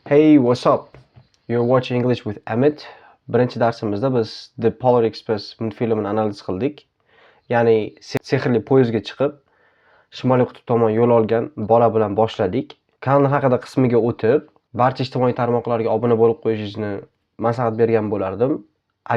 Hey, what's up? You're watching English with Amit. Birinchi darsimizda biz The Polar Express multfilmini analiz qildik. Ya'ni sehrli poyezdga chiqib, Shimoliy qutb tomon yo'l olgan bola bilan boshladik. Kanal haqida qismiga o'tib, barcha ijtimoiy tarmoqlarga obuna bo'lib qo'yishingizni maslahat bergan bo'lardim.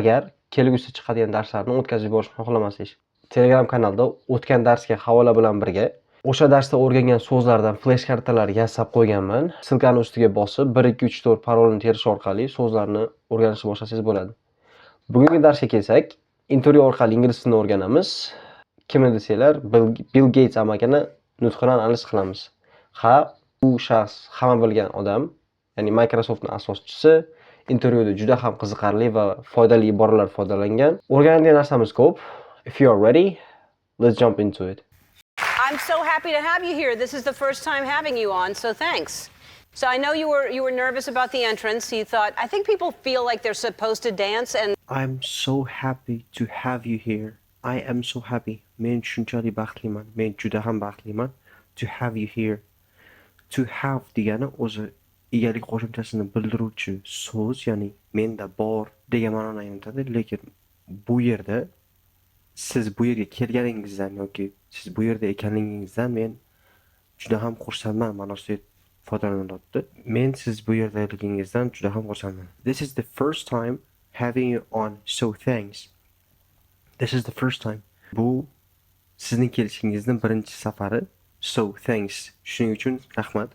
Agar kelgusi chiqadigan darslarni o'tkazib yuborishni xohlamasangiz. Telegram kanalda o'tgan darsga havola bilan birga o'sha darsda o'rgangan so'zlardan flash kartalar yasab qo'yganman. Silkani ustiga bosib 1 2 3 4 parolini terish orqali so'zlarni o'rganishni boshlasangiz bo'ladi. Bugungi darsga kelsak, intervyu orqali ingliz tilini o'rganamiz. Kimni desanglar, Bill Gates amakini nutqini analiz qilamiz. Ha, u shaxs hamma bilgan odam, ya'ni Microsoftning asoschisi. Intervyuda juda ham qiziqarli va foydali iboralar foydalangan. O'rganadigan narsamiz ko'p. If you are ready, let's jump into it. I'm so happy to have you here. This is the first time having you on, so thanks. So I know you were nervous about the entrance. You thought, I think people feel like they're supposed to dance and I'm so happy to have you here. I am so happy. Men shunchalik baxtliman. Men juda ham baxtliman to have you here. To have degani o'zi egalik qo'shimchasini bildiruvchi so'z, ya'ni menda bor degan ma'noni anglatadi, lekin bu yerda siz bu yerga kelganingizdan yoki siz bu yerda ekanligingizdan men juda ham xursandman ma'nosida foydalanilyapti. Men siz bu yerdaligingizdan juda ham xursandman. This is the first time having you on, so thanks. This is the first time. Bu sizning kelishingizning birinchi safari. So thanks. Shuning uchun rahmat.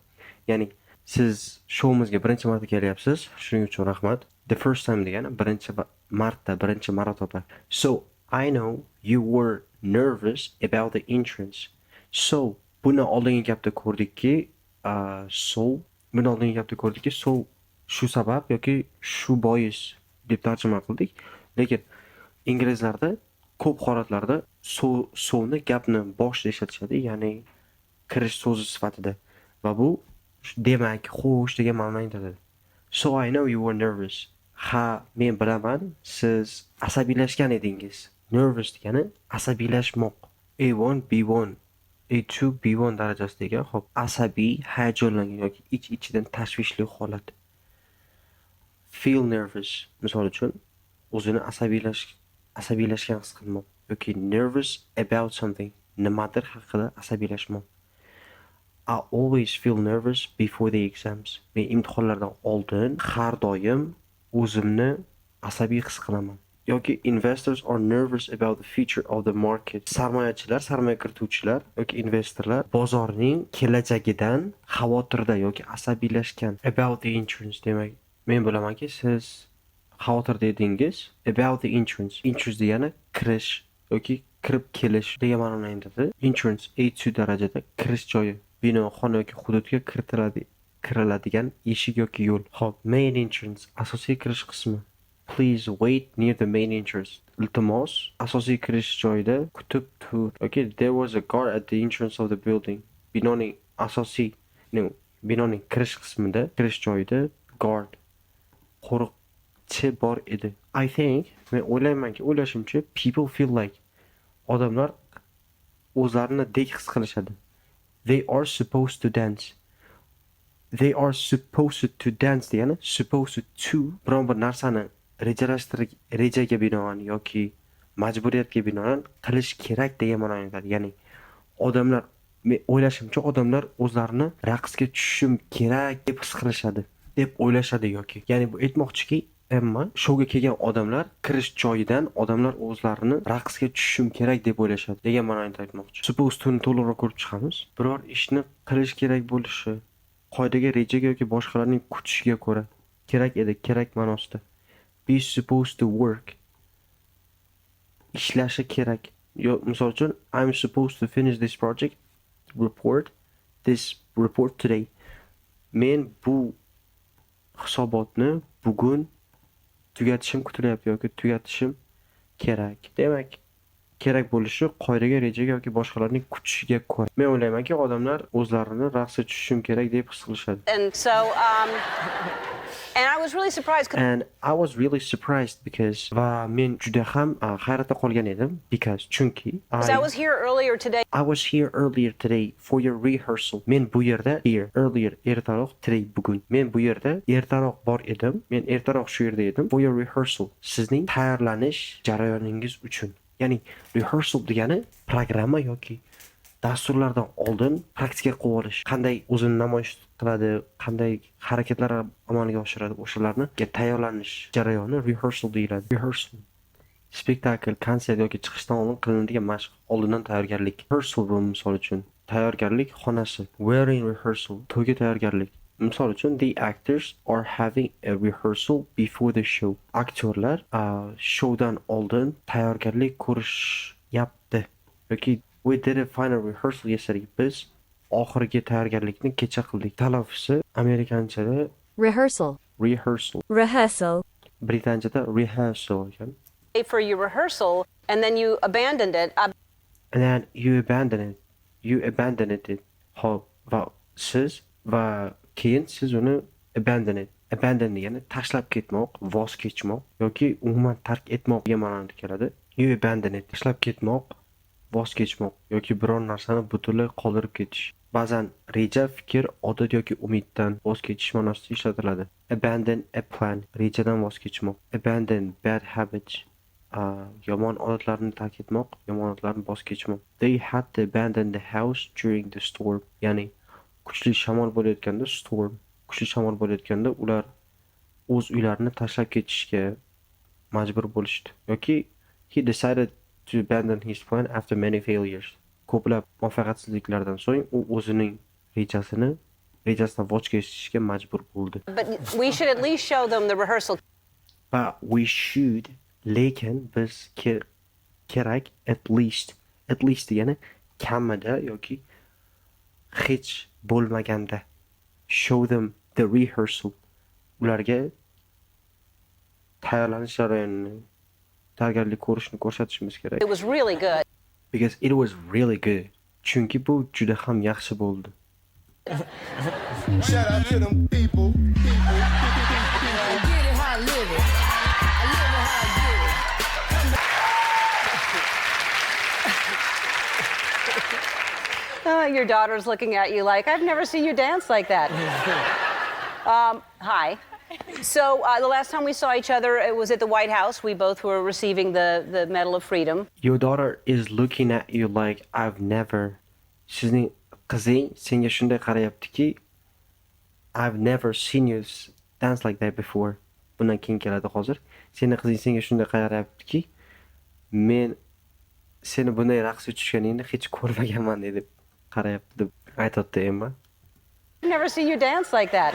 Ya'ni siz showimizga birinchi marta kelyapsiz. Shuning uchun rahmat. The first time degani birinchi marta, birinchi marotaba. So I know you were nervous about the entrance. So buni oldingi gapda ko'rdikki, so shu sabab yoki shu bois deb tarjima qildik. Lekin inglizlarda ko'p holatlarda sovni gapni boshida ishlatishadi, ya'ni kirish so'zi sifatida. Va bu demak, xo'sh degan ma'noni anglatadi. So I know you were nervous. Ha, men bilaman, siz asabiylashgan edingiz. Nervous degani asabiylashmoq. A1, B1, A2, B1 darajasidagi, xo'p, asabiy, hayajonlangan yoki ich-ichidan tashvishli holat. Feel nervous, misol uchun, o'zini asabiylashgan his qilmoq yoki nervous about something, nimadir haqida asabiylashmoq. I always feel nervous before the exams. Men imtihonlardan oldin har doim o'zimni asabiy his qilaman. Yoki investors are nervous about the future of the market. Sarmoyachilar, sarmoya kirituvchilar yoki investorlar bozorning kelajagidan xavotirda yoki asabiylashgan. About the entrance demak, men bilamanki siz xavotirda edingiz. About the entrance. Entrance degani kirish yoki kirib kelish degan ma'noni anglatadi. Entrance A2 darajada kirish joyi, bino, xona yoki hududga kiriladigan eshik yoki yo'l. Xo'p, main entrance asosiy kirish qismi. Please wait near the main entrance. Iltimos, asosiy kirish joyida kutib tur. Okay, there was a guard at the entrance of the building. Binoning kirish qismida, kirish joyida guard, qo'riqchi bor edi. I think, men o'ylashimcha, people feel like odamlar o'zlarini dek his qilishadi. They are supposed to dance. They are supposed to dance degani supposed to biron bir narsani rejaga binoan yoki majburiyatga binoan qilish kerak degan ma'noni anglatadi. Ya'ni odamlar, men o'ylashimcha, odamlar o'zlarini raqsga tushishim kerak deb his qilishadi, deb o'ylashadi yoki. Ya'ni bu aytmoqchiki, shouga kelgan odamlar kirish joyidan odamlar o'zlarini raqsga tushishim kerak deb o'ylashadi degan ma'noni aytmoqchi. Suppose to ni to'liqroq ko'rib chiqamiz. Biror ishni qilish kerak bo'lishi, qoidaga, rejaga yoki boshqalarning kutishiga ko'ra kerak edi, kerak ma'nosida. Be supposed to work. Ishlashi kerak. Misol uchun, I'm supposed to finish this report today. Men bu hisobotni bugun tugatishim kutilyapti yoki tugatishim kerak. Demak, kerak bo'lishi qoidaga, rejaga yoki boshqalarning kutishiga ko'ra. Men o'ylaymanki, odamlar o'zlarini raqsga tushishim kerak deb his qilishadi. and so And I was really surprised And I was really surprised because va men juda ham hayratda qolgan edim because chunki because I was here earlier today. I was here earlier today for your rehearsal. Men bu yerda here earlier ertaroq today bugun. Men bu yerda ertaroq bor edim. Men ertaroq shu yerda edim for your rehearsal. Sizning tayyorlanish jarayoningiz uchun. Ya'ni rehearsal degani programma yoki dasturlardan oldin praktikaga qo'yib olish. Qanday o'zini namoyish qiladi, qanday harakatlar amalga oshiradi, o'shalarni tayyorlanish jarayoni rehearsal deyiladi. Rehearsal. Spektakl, konsert yoki chiqishdan oldin qilinadigan mashq, oldindan tayyorgarlik. Rehearsal room misol uchun, tayyorgarlik xonasi. Wearing rehearsal, to'yga tayyorgarlik. Misol uchun, the actors are having a rehearsal before the show. Aktyorlar showdan oldin tayyorgarlik ko'rishyapti. Yoki we did a final rehearsal yesterday. Biz oxirgi tayyorgarlikni kecha qildik. Talaffuzi amerikanchada Rehearsal. rehearsal, Rehearsal. britanchada rehearsal ekan. For your rehearsal, and then you abandoned it. And then you abandon it. You abandoned it. Hop va siz va keyin siz uni abandon it. Abandon degani tashlab ketmoq, voz kechmoq yoki umuman tark etmoq degan ma'noda keladi. You abandon it. Tashlab ketmoq, voz kechmoq yoki biror narsani butunlay qoldirib ketish. Ba'zan reja, fikr, odat yoki umiddan voz kechish ma'nosida ishlatiladi. Abandon a plan. Rejadan voz kechmoq. Abandon bad habits. Yomon odatlarni tark etmoq, yomon odatlarni voz kechmoq. They had to abandon the house during the storm. Ya'ni kuchli shamol bo'layotganda storm, kuchli shamol bo'layotganda ular o'z uylarini tashlab ketishga majbur bo'lishdi. Yoki he decided to abandon his plan after many failures. Ko'plab muvaffaqiyatsizliklardan so'ng u o'zining rejasidan voz kechishga majbur bo'ldi. But we should at least show them the rehearsal. But we should, lekin biz kerak at least degani kamida yoki hech bo'lmaganda show them the rehearsal. Ularga tayyorlanish jarayonini, tayyorgarlik ko'rishni ko'rsatishimiz kerak. It was really good. Because it was really good. Chunki bu juda ham yaxshi bo'ldi. Shout out to them people. I get it how I live it. I live it how I get it. Your daughter's looking at you like, I've never seen you dance like that. Hi. So the last time we saw each other, it was at the White House. We both were receiving the Medal of Freedom. Your daughter is looking at you like I've never. Sizning qizing senga shunday qarayaptiki, I've never seen you dance like that before. Bundan keyin keladi hozir. Seni qizing senga shunday qarayaptiki, men seni bunday raqsga tushganingni hech ko'rmaganman deb qarayapti deb aytadi Emma. I've never seen you dance like that.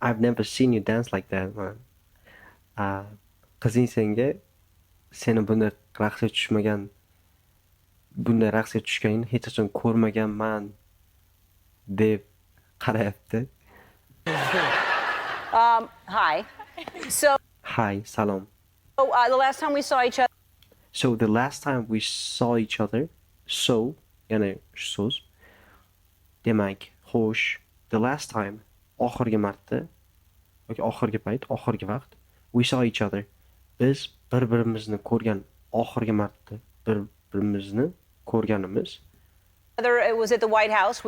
I've never seen you dance like that, man. Qizing senga seni bunday raqsga tushganingni hech qachon ko'rmaganman deb qarayapti. Hi. So Hi, salom. the last time we saw each other, So the last time we saw each other, so, ya'ni so'z, demak, xo'sh, the last time, oxirgi marta, yoki oxirgi payt, oxirgi vaqt, we saw each other. Biz bir-birimizni ko'rgan oxirgi marta bir-birimizni ko'rganimiz. it was at the White House.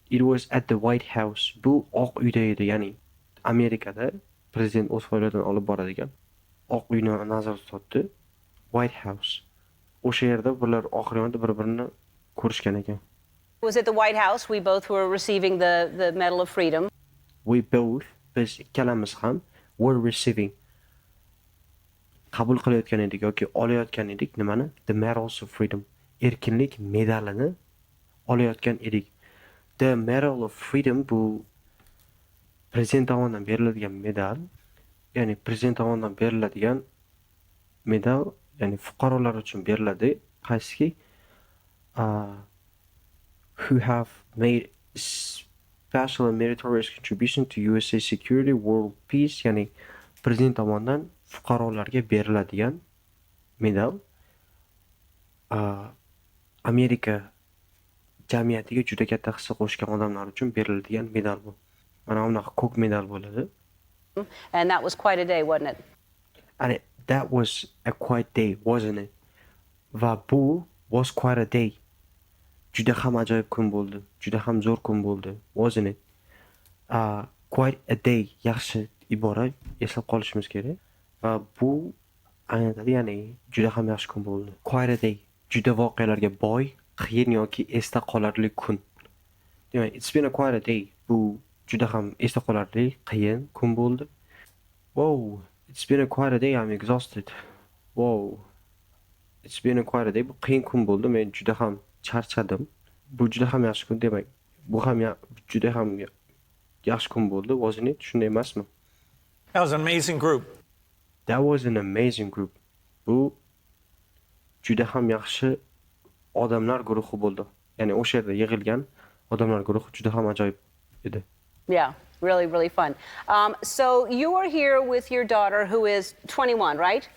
It was at the White House. Bu Oq uyda edi, ya'ni Amerikada prezident o'z faoliyatini olib boradigan Oq uyni nazarda tutdi. White House. O'sha yerda bular oxirgi marta bir-birini ko'rishgan ekan. It was at the White House. We both were receiving the Medal of Freedom. We both, biz ikkalamiz ham were receiving, qabul qilayotgan edik yoki olayotgan edik nimani? The Medals of Freedom. Erkinlik medalini olayotgan edik. The Medal of Freedom bu prezident tomonidan beriladigan medal, ya'ni prezident tomonidan beriladigan medal, ya'ni fuqarolar uchun beriladi, qaysiki who have made special and meritorious contribution to USA security, world peace, ya'ni prezident tomonidan fuqarolarga beriladigan medal. Amerika jamiyatiga juda katta hissa qo'shgan odamlar uchun beriladigan medal bu. Mana bunaqa ko'k medal bo'ladi. And that was quite a day, wasn't it? And that was a quiet day, wasn't it? Va bu was quite a day. Juda ham ajoyib kun bo'ldi. Juda ham zo'r kun bo'ldi, wasn't it? Quite a day yaxshi ibora eslab qolishimiz kerak. Va bu anglatadi, ya'ni juda ham yaxshi kun bo'ldi. Quite a day. Juda voqealarga boy, qiyin yoki esda qolarli kun. Demak, it's been a quite a day. Bu juda ham esda qolarli, qiyin kun bo'ldi. Whoa, it's been a quite a day. I'm exhausted. Whoa. It's been a quite a day. Bu qiyin kun bo'ldi. Men juda ham charchadim. Bu juda ham yaxshi kun demak. Bu ham juda ham yaxshi kun bo'ldi, wasn't it? Shunday emasmi? That was an amazing group. That was an amazing group. Bu juda ham yaxshi odamlar guruhi bo'ldi. Ya'ni o'sha yerda yig'ilgan odamlar guruhi juda ham ajoyib edi. Yeah, really, really fun. So you are here with your daughter who is 21, right?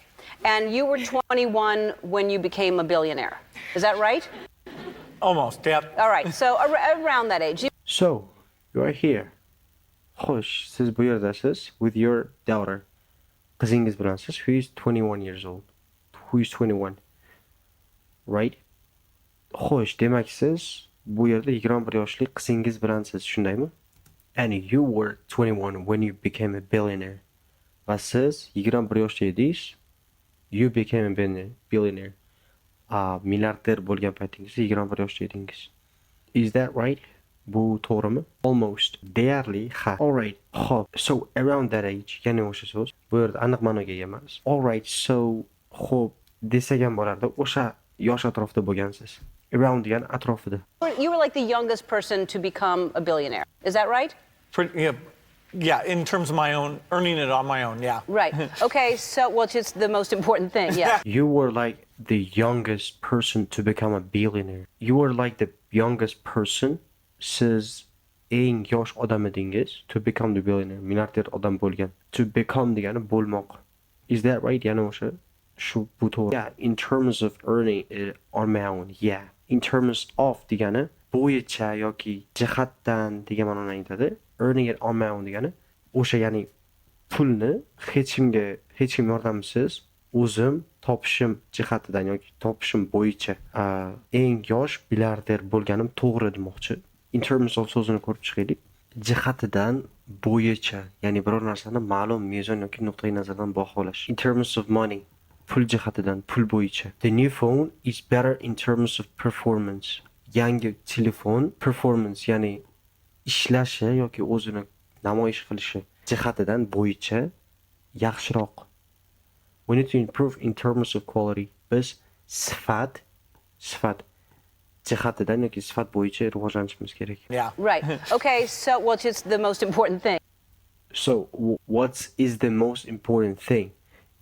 And you were 21 when you became a billionaire. Is that right? Almost, yep. All right, so around that age. So, you are here. Xo'sh, siz bu yerdasiz with your daughter. Qizingiz bilansiz, who is 21 years old. Who is 21? Right? Xo'sh, demak siz bu yerda 21 yoshli qizingiz bilansiz, shundaymi? And you were 21 when you became a billionaire. Va siz 21 yoshda edingiz. You became a billionaire. Milliarder bo'lgan paytingizda 21 yoshda edingiz. Is that right? Bu to'g'rimi? Almost. Deyarli ha. All right. Xo'p. So around that age, ya'ni o'sha so'z bu yerda aniq ma'noga ega emas. All right. So xo'p desak ham bo'lardi. O'sha yosh atrofida bo'lgansiz. Around degan atrofida. You were like the youngest person to become a billionaire. Is that right? Yeah, in terms of my own, earning it on my own, yeah. Right. Okay, so, well, it's just the most important thing, yeah. You were like the youngest person to become a billionaire. You were like the youngest person. Siz eng yosh odam edingiz to become the billionaire. Milliarder odam bo'lgan. To become degani bo'lmoq. Is that right? Yana o'sha shu bu to'g'ri. Yeah, in terms of earning it on my own. Yeah. In terms of degani bo'yicha yoki jihatdan degan ma'noni anglatadi. Earning it on my own degani o'sha, ya'ni pulni hech kim yordamsiz o'zim topishim jihatidan yoki topishim bo'yicha eng yosh milliarder bo'lganim to'g'ri demoqchi. In terms of so'zini ko'rib chiqaylik. Jihatidan bo'yicha, ya'ni biror narsani ma'lum mezon yoki nuqtai nazardan baholash. In terms of money, pul jihatidan, pul bo'yicha. The new phone is better in terms of performance. Yangi telefon performance, ya'ni ishlashi yoki o'zini namoyish qilishi jihatidan bo'yicha yaxshiroq. We need to improve in terms of quality. Biz sifat jihatidan yoki sifat bo'yicha rivojlanishimiz kerak. Yeah. Right. Okay, so, well, it's just the most important thing. So, what is the most important thing?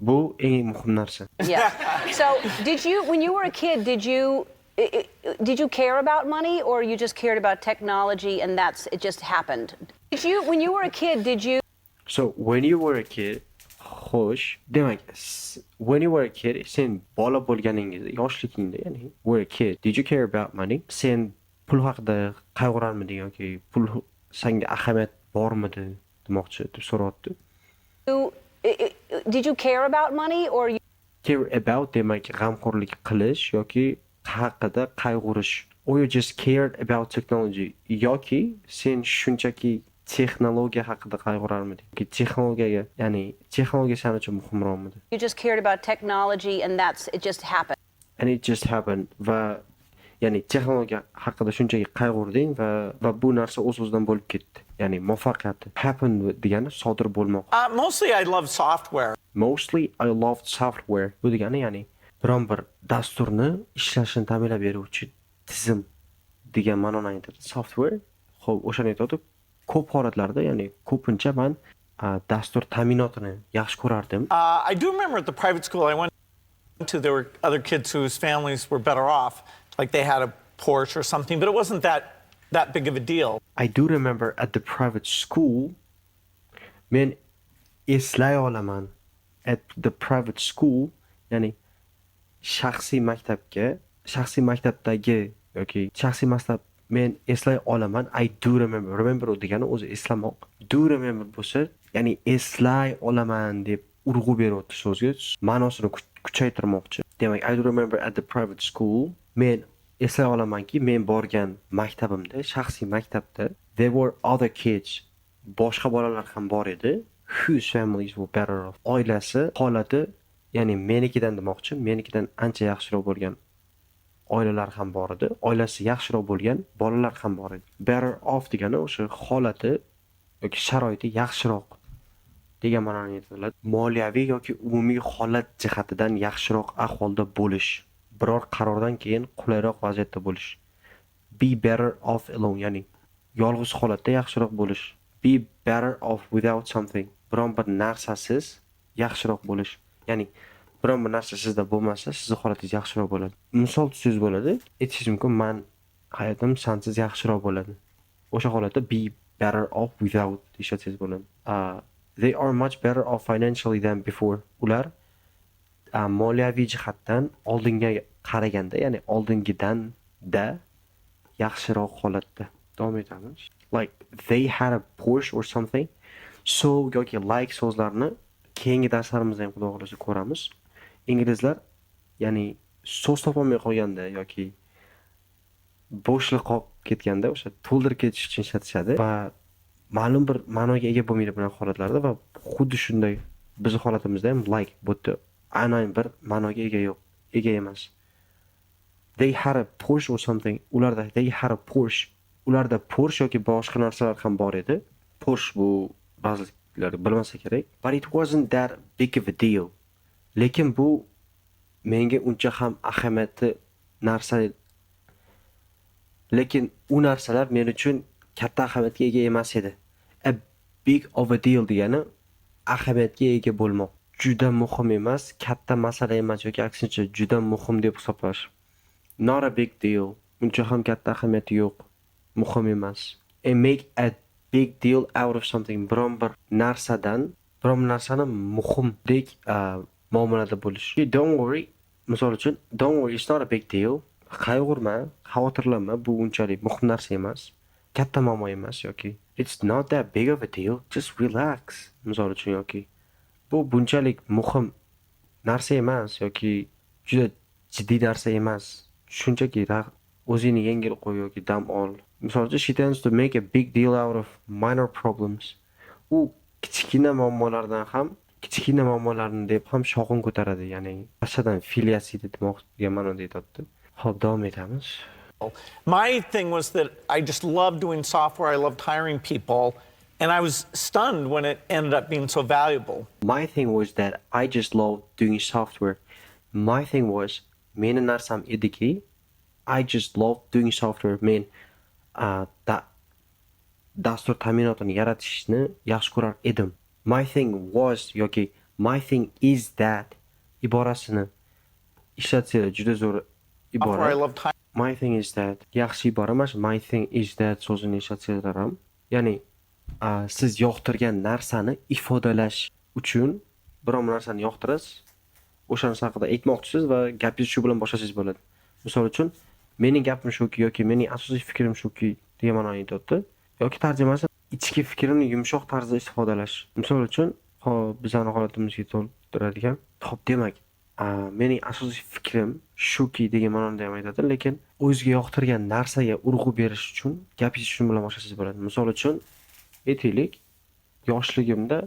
Bu eng muhim narsa. Yeah. So, when you were a kid, did you care about money, or you just cared about technology and it just happened? When you were a kid, did you? So when you were a kid, xo'sh, demak, when you were a kid, sen bola bo'lganingizda, yoshligingda, ya'ni were a kid, did you care about money? Sen pul haqida qayg'urarmiding yoki pul senga ahamiyat bormidi demoqchi deb so'rayapti. Did you care about money, or you? Care about demak g'amxo'rlik qilish yoki haqida qayg'urish. Or you just cared about technology yoki sen shunchaki texnologiya haqida qayg'urarmiding? Texnologiyaga, ya'ni texnologiya sen uchun muhimroqmidi? You just cared about technology and it just happened. And it just happened. Va ya'ni texnologiya haqida shunchaki qayg'urding va bu narsa o'z-o'zidan bo'lib ketdi. Ya'ni muvaffaqiyat. Happen degani sodir bo'lmoq. Mostly I love software. Mostly I loved software. Bu degani ya'ni biron bir dasturni ishlashini ta'minlab beruvchi tizim degan ma'noni anglatadi. Software. Xo'p, o'shani aytib, ko'p holatlarda, ya'ni ko'pincha men dastur ta'minotini yaxshi ko'rardim. I do remember at the private school I went to, there were other kids whose families were better off, like they had a Porsche or something, but it wasn't that big of a deal. I do remember at the private school, men eslay olaman, at the private school, ya'ni shaxsiy maktabdagi yoki shaxsiy men eslay olaman. I do remember. Remember degani o'zi eslamoq. Do remember bo'lsa, ya'ni eslay olaman deb urg'u beryapti so'zga, ma'nosini kuchaytirmoqchi. Demak, I do remember at the private school. Men eslay olamanki, men borgan maktabimda, shaxsiy maktabda there were other kids. Boshqa bolalar ham bor edi. Whose families were better off. Oilasi, holati, ya'ni menikidan demoqchi, menikidan ancha yaxshiroq bo'lgan oilalar ham bor edi. Oilasi yaxshiroq bo'lgan bolalar ham bor edi. Better off degani o'sha holati yoki sharoiti yaxshiroq degan ma'noni yetadi. Moliyaviy yoki umumiy holat jihatidan yaxshiroq ahvolda bo'lish. Biror qarordan keyin qulayroq vaziyatda bo'lish. Be better off alone, ya'ni yolg'iz holatda yaxshiroq bo'lish. Be better off without something. Biron bir narsasiz yaxshiroq bo'lish. Ya'ni biron bir narsa sizda bo'lmasa, sizning holatingiz yaxshiroq bo'ladi. Misol so'z bo'ladi. Aytishingiz mumkin, men hayotim sensiz yaxshiroq bo'ladi. O'sha holatda be better off without deyishingiz bo'ladi. They are much better off financially than before. Ular moliyaviy jihatdan oldinga qaraganda, ya'ni oldingidan da yaxshiroq holatda. Davom etamiz. Like they had a Porsche or something. So yoki like so'zlarni keyingi darslarimizda ham xudo xolasa ko'ramiz. Inglizlar ya'ni so'z topolmay qolganda yoki bo'shliq qolib ketganda o'sha to'ldirib ketish uchun ishlatishadi va ma'lum bir ma'noga ega bo'lmaydi bunaqa holatlarda va xuddi shunday bizning holatimizda ham like bo'tdi aynan bir ma'noga ega emas. They had a Porsche or something. Ularda they had a Porsche. Ularda Porsche yoki boshqa narsalar ham bor edi. Porsche bu ba'zilar bilmasa kerak. But it wasn't that big of a deal. Lekin bu menga uncha ham ahamiyatli narsa. Lekin u narsalar men uchun katta ahamiyatga ega emas edi. A big of a deal degani ahamiyatga ega bo'lmoq. Juda muhim emas, katta masala emas yoki aksincha juda muhim deb hisoblash. Not a big deal. Uncha ham katta ahamiyati yo'q. Muhim emas. And make a big deal out of something. Biron bir narsani muhimdek muomalada bo'lish. Don't worry. Misol uchun, don't worry, it's not a big deal. Qayg'urma, xavotirlanma, bu unchalik muhim narsa emas. Katta muammo emas yoki it's not that big of a deal. Just relax. Misol uchun yoki bu bunchalik muhim narsa emas yoki juda jiddiy narsa emas. Shunchaki o'zingni yengil qo'y yoki dam ol. Misol uchun she tends to make a big deal out of minor problems. U kichkina muammolarni deb ham shovqin ko'taradi, ya'ni asadan filiasida demoqchi ma'noda aytadi. Xo'p, davom etamiz. My thing was that I just loved doing software. I loved hiring people. And I was stunned when it ended up being so valuable. My thing was that I just loved doing software. My thing was, meni narsam ediki, I just loved doing software. Men dastur ta'minotini yaratishni yaxshi ko'rar edim. My thing was yoki my thing is that iborasini ishlatsanglar juda zo'r ibora. I loved My thing is that yaxshi ibora emas. My thing is that so'zini ishlatsanglar ham, ya'ni siz yoqtirgan narsani ifodalash uchun biron narsani yoqtirasiz, o'sha narsa haqida aytmoqchisiz va gapingiz shu bilan boshlasangiz bo'ladi. Misol uchun, mening gapim shuki yoki mening asosiy fikrim shuki degan ma'noni aytadi. Yoki tarjimasi ichki fikrimni yumshoq tarzda ifodalash. Misol uchun, bizning holatimizga to'ldiradigan. Xo'p, demak, mening asosiy fikrim shuki degan ma'noda ham aytadi, lekin o'ziga yoqtirgan narsaga urg'u berish uchun gapingiz shu bilan boshlasangiz bo'ladi. Misol uchun, aytaylik, yoshligimda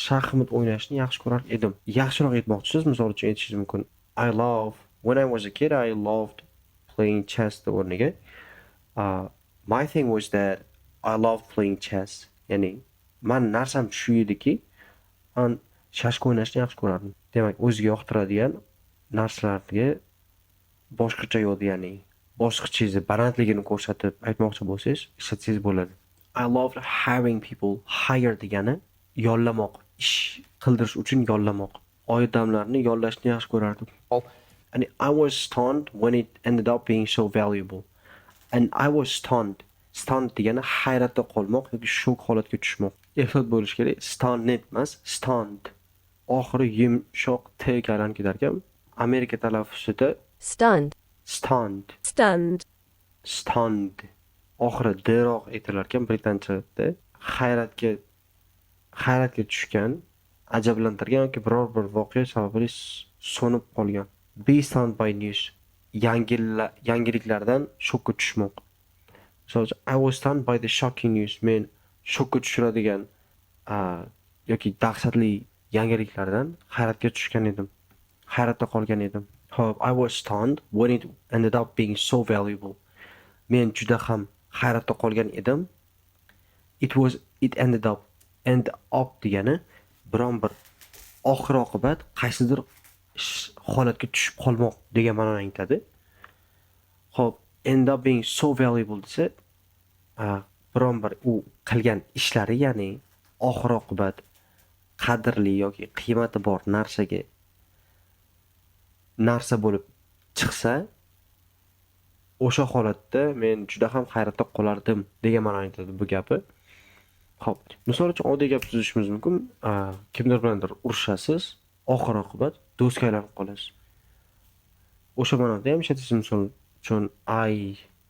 shaxmat o'ynashni yaxshi ko'rar edim. Yaxshiroq aytmoqchisiz, misol uchun aytishingiz mumkin. When I was a kid, I loved playing chess o'rniga. My thing was that I loved playing chess. Ya'ni, men narsam shu ediki, shashka o'ynashni yaxshi ko'rardim. Demak, o'ziga yoqtiradigan narsalarga boshqacha yo'lda, ya'ni boshqacha balandligini ko'rsatib aytmoqchi bo'lsangiz, ishlatsangiz bo'ladi. I loved hiring people. Hire degani yollamoq, ish qildirish uchun yollamoq. Odamlarni yollashni yaxshi ko'rardim. And I was stunned when it ended up being so valuable. And I was stunned. Stunned degani hayratda qolmoq yoki shok holatga tushmoq. Ehtiyot bo'lish kerak. Stunned emas, stunned. Oxiri yumshoq t ga aylanib ketar ekan. Amerika talaffuzida Stunned. stunned. Stunned. Stunned. oxiri deroq aytilar ekan britanchada. Hayratga tushgan, ajablantirgan yoki biror bir voqea sababli so'nib qolgan. Be stunned by news. Yangiliklardan shokka tushmoq. So I was stunned by the shocking news. Men shokka tushiradigan yoki dahshatli yangiliklardan hayratga tushgan edim. Hayratda qolgan edim. I was stunned when it ended up being so valuable. Men juda ham hayratda qolgan edim. It ended up degani biron bir oxir oqibat qaysidir holatga tushib qolmoq degan ma'noni anglatadi. End up being so valuable desa, biron bir u qilgan ishlari, ya'ni oxir oqibat qadrli yoki qiymati bor narsa bo'lib chiqsa, o'sha holatda men juda ham hayratda qolardim degan ma'noni anglatadi bu gapi. Xo'p, misol uchun oddiy gap tuzishimiz mumkin. Kimdir bilandir urushasiz, oxir oqibat do'stga aylanib qolasiz. O'sha ma'noda ham ishlatasiz. Misol uchun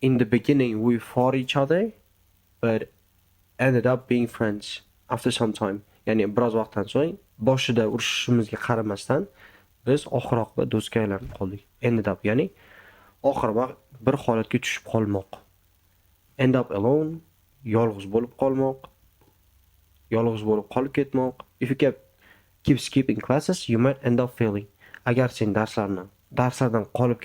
in the beginning we fought each other but ended up being friends after some time. Ya'ni biroz vaqtdan so'ng boshida urushishimizga qaramasdan biz oxir oqibat do'stga aylanib qoldik. Ended up ya'ni oxir vaqt bir holatga tushib qolmoq. End up alone, yolg'iz bo'lib qolmoq, yolg'iz bo'lib qolib ketmoq. If you keep skipping classes, you might end up failing. Agar sen darslardan qolib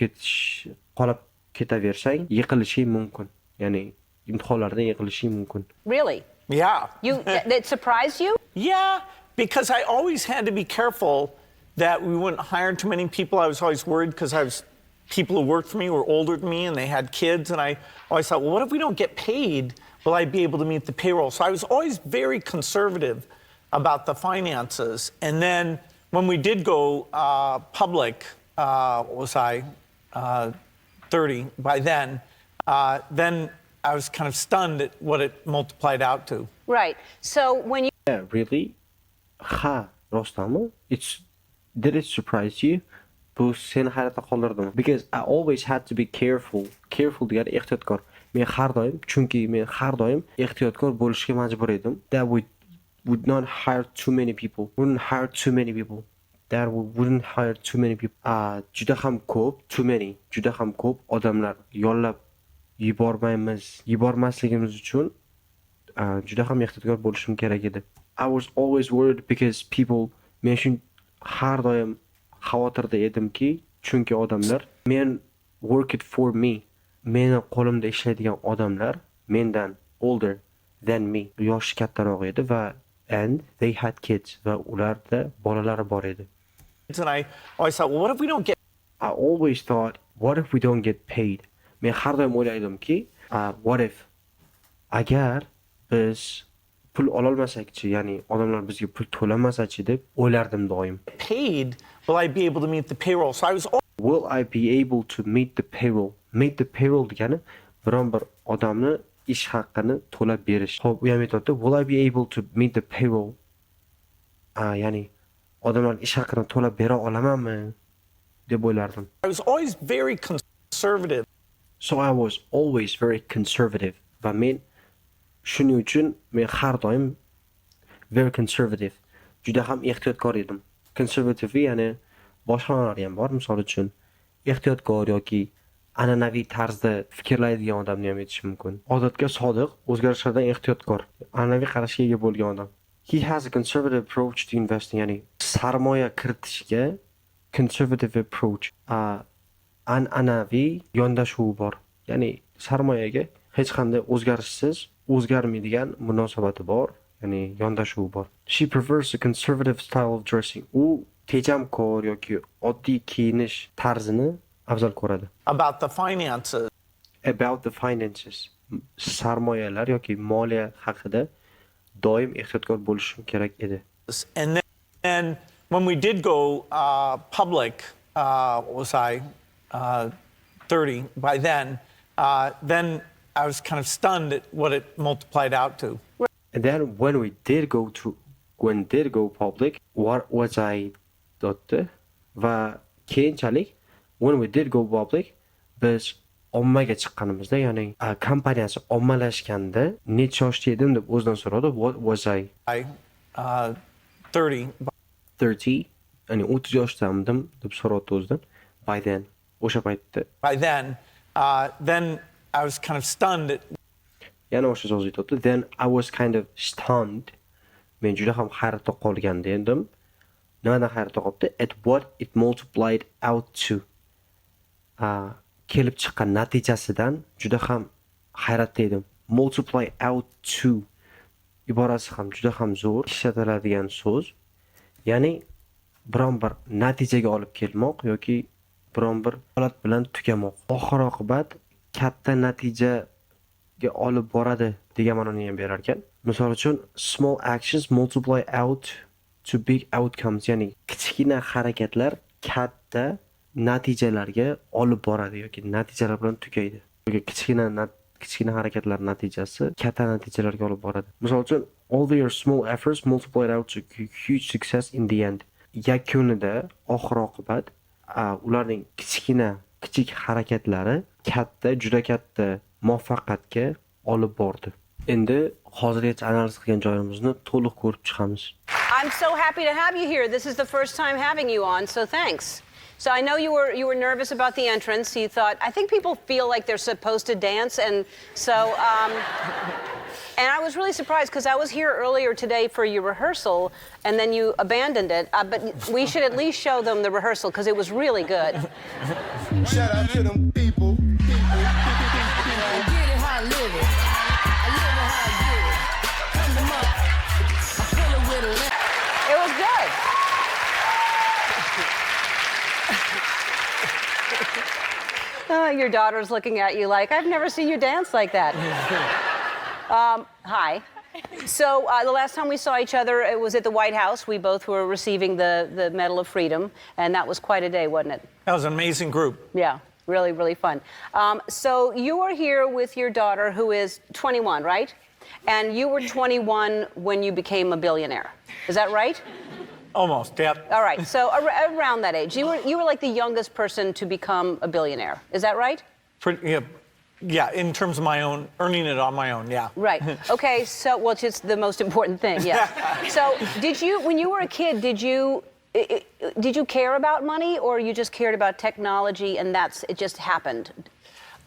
ketaversang, yiqilishing mumkin. Ya'ni imtihonlardan yiqilishing mumkin. Really? Yeah. That surprised you? Yeah, because I always had to be careful that we wouldn't hire too many people. I was always worried because people who worked for me were older than me and they had kids. And I always thought, well, what if we don't get paid? Will I be able to meet the payroll? So I was always very conservative about the finances. And then when we did go public, what was I, 30 by then I was kind of stunned at what it multiplied out to. Right. So when you Yeah, really? Ha, rostami? Did it surprise you? Bu seni hayratda qoldirdimi? Because I always had to be careful. Careful degani ehtiyotkor. Men har doim ehtiyotkor bo'lishga majbur edim. That we would not hire too many people. Wouldn't hire too many people. That we wouldn't hire too many people. Juda ham ko'p odamlar yollab yubormasligimiz uchun juda ham ehtiyotkor bo'lishim kerak edi. I was always worried because people mentioned har doim xavotirda edimki, chunki odamlar work it for me. Meni qo'limda ishlaydigan odamlar mendan older than me, yoshi kattaroq edi va and they had kids va ularda bolalari bor edi. And I always thought, well, what if we don't get I always thought, what if we don't get paid? Men har doim o'ylaydimki, what if agar biz pul ololmasakchi, ya'ni odamlar bizga pul to'lamasachi deb o'ylardim doim. paid? Will I be able to meet the payroll? So I was Will I be able to meet the payroll? Meet the payroll degani biron bir odamni ish haqqini to'lab berish. Xo'p, u ham aytadi, will I be able to meet the payroll? Ya'ni odamlar ish haqqini to'lab bera olamanmi deb o'ylardim. I was always very conservative. So I was always very conservative. Va men shuning uchun men har doim very conservative. Juda ham ehtiyotkor edim. Conservative ya'ni boshqa ma'nolar ham bor. Misol uchun ehtiyotkor yoki an'anaviy tarzda fikrlaydigan odamni ham aytish mumkin. Odatga sodiq, o'zgarishlardan ehtiyotkor, an'anaviy qarashga ega bo'lgan odam. He has a conservative approach to investing, ya'ni sarmoya kiritishga conservative approach. An'anaviy yondashuvi bor. Ya'ni sarmoyaga hech qanday o'zgarmaydigan munosabati bor, ya'ni yondashuvi bor. She prefers a conservative style of dressing. U tejamkor yoki oddiy kiyinish tarzini afzal ko'radi. About the finances. About the finances. Sarmoyalar yoki moliya haqida doim ehtiyotkor bo'lishim kerak edi. And then when we did go public, what was I, 30 by then I was kind of stunned at what it multiplied out to. And then when did go public, what was I dotdi va keyinchalik when we did go public, biz ommaga chiqqanimizda, ya'ni kompaniyasi ommalashganda necha yoshda edim deb o'zidan so'radi. What was I? 30. 30, ya'ni 30 yoshdamandim deb so'radi o'zidan. By then, o'sha paytda. By then I was kind of stunned at Yana o'sha so'z aytibdi. Then I was kind of stunned. Men juda ham hayratda qolganda edim. Nimadan hayratda qolibdi? At what it multiplied out to. Kelib chiqqan natijasidan juda ham hayratda edim. Multiply out to iborasi ham juda ham zo'r ishlatiladigan so'z. Ya'ni biron bir natijaga olib kelmoq yoki biron bir holat bilan tugamoq. Oxir-oqibat katta natijaga olib boradi degan ma'noni ham berar ekan. Misol uchun small actions multiply out to big outcomes, ya'ni kichkina harakatlar katta natijalarga olib boradi yoki natijalar bilan tugaydi. Yoki kichkina harakatlar natijasi katta natijalarga olib boradi. Misol uchun all your small efforts multiplied out to huge success in the end. Yakunida oxir-oqibat ularning kichik harakatlari juda katta muvaffaqiyatga olib bordi. Endi hozirgacha analiz qilgan joyimizni to'liq ko'rib chiqamiz. I'm so happy to have you here. This is the first time having you on, so thanks. So I know you were nervous about the entrance. You thought, I think people feel like they're supposed to dance, and so and I was really surprised because I was here earlier today for your rehearsal, and then you abandoned it. But we should at least show them the rehearsal because it was really good. Shout out to them people. Get it how I live it. I live it how I get it. Come to my, I fill it with a It was good. Your daughter's looking at you like, I've never seen you dance like that. Hi. So the last time we saw each other, it was at the White House. We both were receiving the Medal of Freedom, and that was quite a day, wasn't it? that was an amazing group. Yeah, really, really fun. So you are here with your daughter, who is 21, right? And you were 21 when you became a billionaire. Is that right? Almost, yep. All right, so around that age, you were like the youngest person to become a billionaire. Is that right? Yeah, in terms of my own, earning it on my own, yeah. Right. Okay, so, well, it's just the most important thing, yeah. So, when you were a kid, did you care about money, or you just cared about technology and it just happened?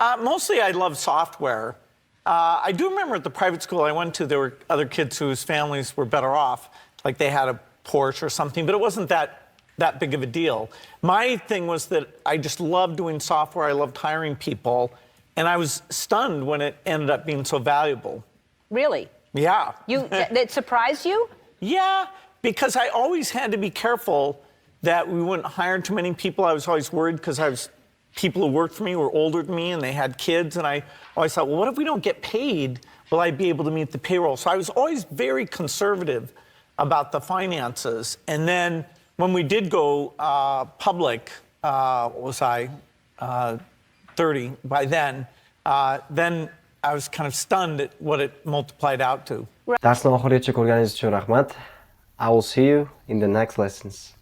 Mostly I loved software. I do remember at the private school I went to, there were other kids whose families were better off, like they had a Porsche or something, but it wasn't that big of a deal. My thing was that I just loved doing software, I loved hiring people, and I was stunned when it ended up being so valuable. Really? Yeah. It surprised you? Yeah, because I always had to be careful that we wouldn't hire too many people. I was always worried because people who worked for me were older than me and they had kids, and I always thought, well, what if we don't get paid? Will I be able to meet the payroll? So I was always very conservative about the finances. And then when we did go public, what was I, 30 by then I was kind of stunned at what it multiplied out to. Darsni oxirigacha ko'rganingiz uchun rahmat. I will see you in the next lessons.